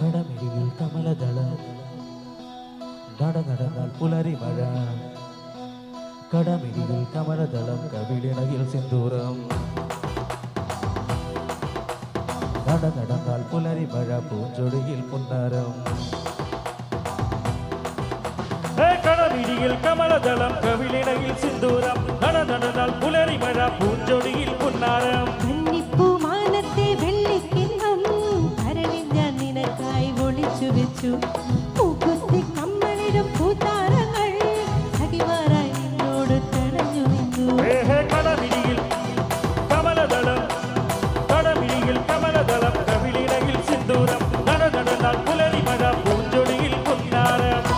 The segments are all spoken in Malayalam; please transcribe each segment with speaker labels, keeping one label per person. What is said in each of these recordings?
Speaker 1: കടമിഴിയിൽ കമലദളം നടന്നാൽ പുലരി മഴ കടമിഴിയിൽ കമലദളം കവിളിണയിൽ സിന്ദൂരം നടന്നാൽ പുലരി മഴ പൂഞ്ചൊടിയിൽ പുന്നാരം കടമിഴിയിൽ കമലദളം കവിളിണയിൽ സിന്ദൂരം നടന്നാൽ പുലരി മഴ പൂഞ്ചൊടിയിൽ പുന്നാരം
Speaker 2: മാനത്തെ വെള്ളിക്കിണ്ണം കരളിൽ ഞാൻ നിനക്കായി ഒളിച്ചു വെച്ചു പൂക്കുത്തി കമ്മലിടും പൂത്താരങ്ങൾ സഖിമാരായി നിന്നോട് തടഞ്ഞു നിന്നു
Speaker 1: കടമിഴിയിൽ കമലദളം കടമിഴിയിൽ കമലദളം കവിളിണയിൽ സിന്ദൂരം നടന്നാൽ പുലരി മഴ പൂഞ്ചൊടിയിൽ പുന്നാരം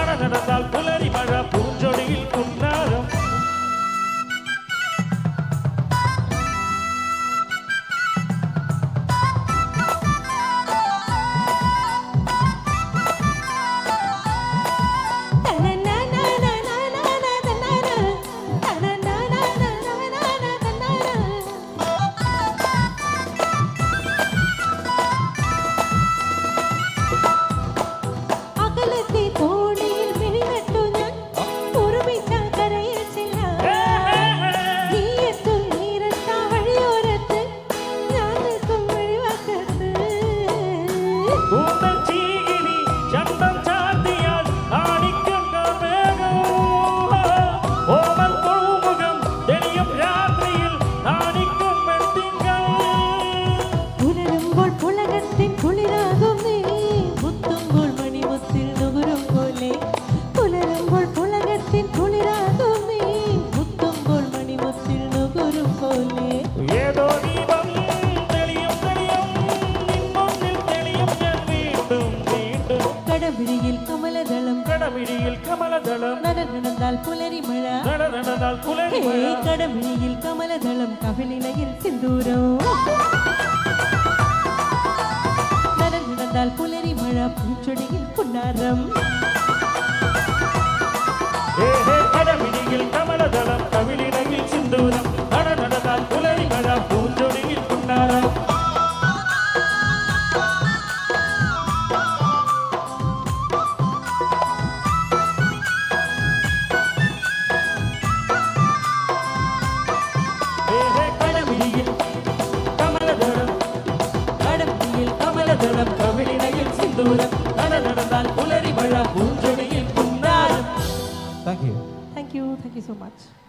Speaker 1: നടന്നാൽ പുലരി മഴ പൂഞ്ചൊടിയിൽ പുന്നാരം കടമിഴിയിൽ കമലദളം
Speaker 2: നടന്നാൽ പുലരി മഴ
Speaker 1: നടന്നാൽ പുലരി മഴ
Speaker 2: കടമിഴിയിൽ കമലദളം കവിളിണയിൽ സിന്ദൂരം നടന്നാൽ പുലരി മഴ പൂച്ചൊടിയിൽ പുന്നാരം
Speaker 1: കടമിഴിയിൽ കമലദളം കവിളിണയിൽ സിന്ദൂരം നടന്നാൽ പുലരി മഴ പൂച്ചൊടിയിൽ പുന്നാരം കവിളിണയിൽ സിന്ദൂരം നടന്നാൽ പുലരി മഴ പൂഞ്ചൊടിയിൽ പുന്നാരം. Thank you.
Speaker 2: Thank you. Thank you so much.